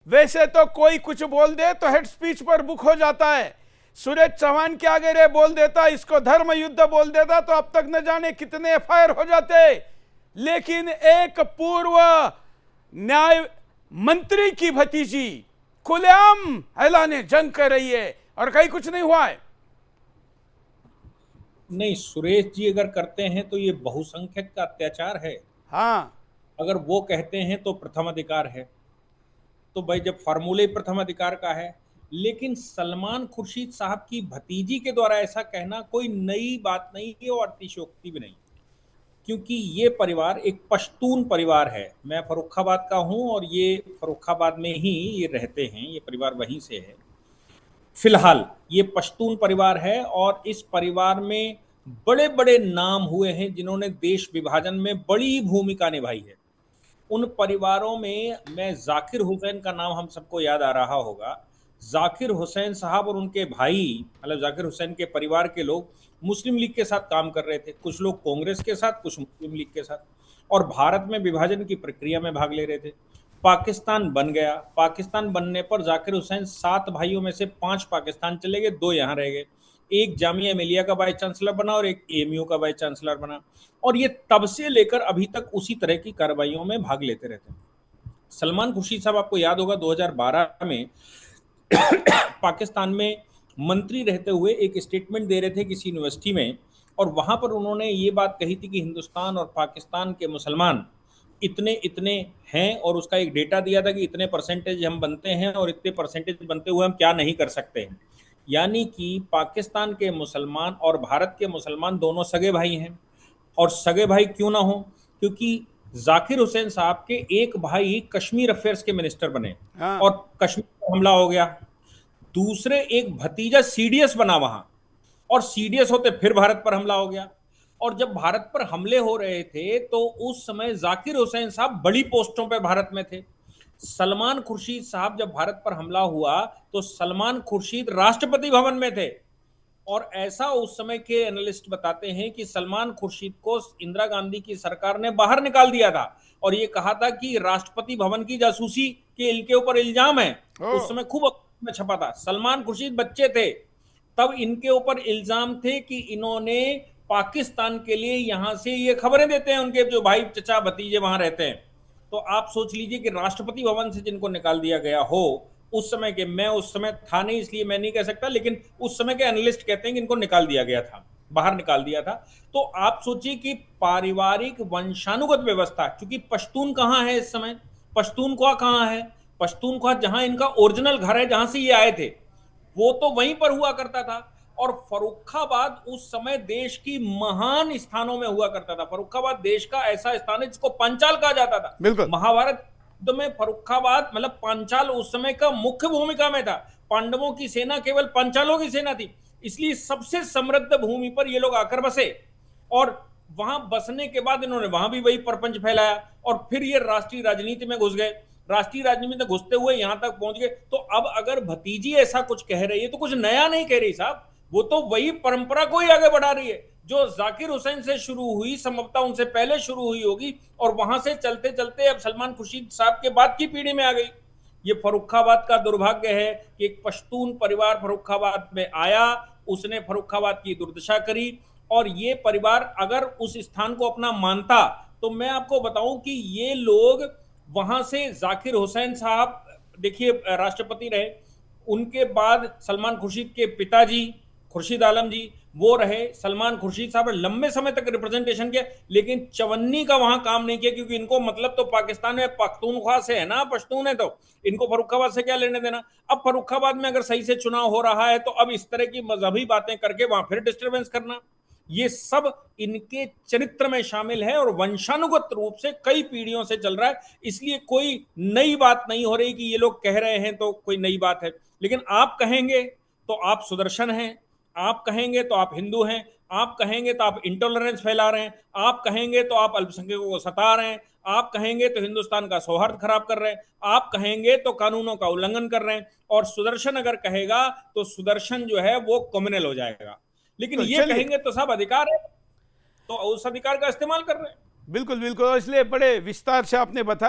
वैसे तो कोई कुछ बोल दे तो हेड स्पीच पर बुक हो जाता है। सुरेश चौहान के आगे रे बोल देता, इसको धर्म युद्ध बोल देता तो अब तक न जाने कितने एफआईआर हो जाते। लेकिन एक पूर्व न्याय मंत्री की भतीजी खुलेआम ऐलाने जंग कर रही है और कहीं कुछ नहीं हुआ है। नहीं, सुरेश जी अगर करते हैं तो ये बहुसंख्यक का अत्याचार है। हाँ, अगर वो कहते हैं तो प्रथम अधिकार है। तो भाई जब फार्मूले प्रथम अधिकार का है, लेकिन सलमान खुर्शीद साहब की भतीजी के द्वारा ऐसा कहना कोई नई बात नहीं है और अतिशयोक्ति भी नहीं, क्योंकि ये परिवार एक पश्तून परिवार है। मैं फर्रुखाबाद का हूं और ये फर्रुखाबाद में ही ये रहते हैं, ये परिवार वहीं से है। फिलहाल ये पश्तून परिवार है और इस परिवार में बड़े बड़े नाम हुए हैं जिन्होंने देश विभाजन में बड़ी भूमिका निभाई है। उन परिवारों में मैं जाकिर हुसैन का नाम हम सबको याद आ रहा होगा। जाकिर हुसैन साहब और उनके भाई, मतलब जाकिर हुसैन के परिवार के लोग मुस्लिम लीग के साथ काम कर रहे थे, कुछ लोग कांग्रेस के साथ, कुछ मुस्लिम लीग के साथ, और भारत में विभाजन की प्रक्रिया में भाग ले रहे थे। पाकिस्तान बन गया। पाकिस्तान बनने पर जाकिर हुसैन 7 भाइयों में से 5 पाकिस्तान चले गए, 2 यहाँ रह गए। एक जामिया मिलिया का वाइस चांसलर बना और एक एएमयू का वाइस चांसलर बना, और ये तब से लेकर अभी तक उसी तरह की कार्रवाइयों में भाग लेते रहते हैं। सलमान खुर्शीद साहब, आपको याद होगा 2012 में पाकिस्तान में मंत्री रहते हुए एक स्टेटमेंट दे रहे थे किसी यूनिवर्सिटी में, और वहां पर उन्होंने ये बात कही थी कि हिंदुस्तान और पाकिस्तान के मुसलमान इतने इतने हैं, और उसका एक डेटा दिया था कि इतने परसेंटेज हम बनते हैं और इतने परसेंटेज बनते हुए हम क्या नहीं कर सकते हैं। यानी कि पाकिस्तान के मुसलमान और भारत के मुसलमान दोनों सगे भाई हैं। और सगे भाई क्यों ना हो, क्योंकि जाकिर हुसैन साहब के एक भाई कश्मीर अफेयर्स के मिनिस्टर बने हाँ, और कश्मीर पर हमला हो गया। दूसरे एक भतीजा सीडीएस बना वहां, और सीडीएस होते फिर भारत पर हमला हो गया। और जब भारत पर हमले हो रहे थे तो उस समय जाकिर हुसैन साहब बड़ी पोस्टों पे भारत में थे। सलमान खुर्शीद साहब जब भारत पर हमला हुआ तो सलमान खुर्शीद राष्ट्रपति भवन में थे, और ऐसा उस समय के एनालिस्ट बताते हैं कि सलमान खुर्शीद को इंदिरा गांधी की सरकार ने बाहर निकाल दिया था और ये कहा था कि राष्ट्रपति भवन की जासूसी के इनके ऊपर इल्जाम है। ओ, उस समय खूब में छपा था। सलमान खुर्शीद बच्चे थे तब इनके ऊपर इल्जाम थे कि इन्होंने पाकिस्तान के लिए यहां से ये खबरें देते हैं, उनके जो भाई चचा भतीजे वहां रहते हैं। तो आप सोच लीजिए कि राष्ट्रपति भवन से जिनको निकाल दिया गया हो उस समय के, मैं उस समय था नहीं इसलिए मैं नहीं कह सकता, लेकिन उस समय के एनालिस्ट कहते हैं कि इनको निकाल दिया गया था, बाहर निकाल दिया था। तो आप सोचिए कि पारिवारिक वंशानुगत व्यवस्था, क्योंकि पश्तून कहां है इस समय, पश्तूनख्वा कहां है, पश्तूनख्वा जहां इनका ओरिजिनल घर है, जहां से ये आए थे, वो तो वहीं पर हुआ करता था। और फर्रुखाबाद उस समय देश की महान स्थानों में हुआ करता था। फर्रुखाबाद देश का ऐसा स्थान है जिसको पंचाल कहा जाता था। बिल्कुल। महाभारत युद्ध में फर्रुखाबाद मतलब पांचाल उस समय का मुख्य भूमिका में था। पांडवों की सेना केवल पंचालों की सेना थी, इसलिए सबसे समृद्ध भूमि पर ये लोग आकर बसे, और वहां बसने के बाद इन्होंने वहां भी वही परपंच फैलाया, और फिर ये राष्ट्रीय राजनीति में घुस गए। राष्ट्रीय राजनीति में घुसते हुए यहां तक पहुंच गए। तो अब अगर भतीजी ऐसा कुछ कह रही है तो कुछ नया नहीं कह रही साहब, वो तो वही परंपरा को ही आगे बढ़ा रही है जो जाकिर हुसैन से शुरू हुई, संभवतः उनसे पहले शुरू हुई होगी, और वहां से चलते चलते अब सलमान खुर्शीद साहब के बाद की पीढ़ी में आ गई। ये फर्रुखाबाद का दुर्भाग्य है कि एक पश्तून परिवार फर्रुखाबाद में आया, उसने फर्रुखाबाद की दुर्दशा करी, और ये परिवार अगर उस स्थान को अपना मानता तो मैं आपको बताऊं कि ये लोग वहां से, जाकिर हुसैन साहब देखिए राष्ट्रपति रहे, उनके बाद सलमान खुर्शीद के पिताजी खुर्शीद आलम जी वो रहे, सलमान खुर्शीद साहब ने लंबे समय तक रिप्रेजेंटेशन किया, लेकिन चवन्नी का वहां काम नहीं किया, क्योंकि इनको मतलब तो पाकिस्तान में पख्तूनख्वा से है ना, पश्तून है, तो इनको फर्रुखाबाद से क्या लेने देना। अब फर्रुखाबाद में अगर सही से चुनाव हो रहा है तो अब इस तरह की मजहबी बातें करके वहां फिर डिस्टर्बेंस करना, ये सब इनके चरित्र में शामिल है और वंशानुगत रूप से कई पीढ़ियों से चल रहा है। इसलिए कोई नई बात नहीं हो रही कि ये लोग कह रहे हैं तो कोई नई बात है। लेकिन आप कहेंगे तो आप सुदर्शन हैं, आप कहेंगे तो आप हिंदू हैं, आप कहेंगे तो आप इंटॉलरेंस फैला रहे हैं, आप कहेंगे तो आप अल्पसंख्यकों को सता रहे हैं, आप कहेंगे तो हिंदुस्तान का सौहार्द खराब कर रहे हैं, आप कहेंगे तो कानूनों का उल्लंघन कर रहे हैं, और सुदर्शन अगर कहेगा तो सुदर्शन जो है वो कम्युनल हो जाएगा। लेकिन तो ये चलिए, कहेंगे तो सब अधिकार है, तो उस अधिकार का इस्तेमाल कर रहे हैं। बिल्कुल बिल्कुल, इसलिए बड़े विस्तार से आपने बताया।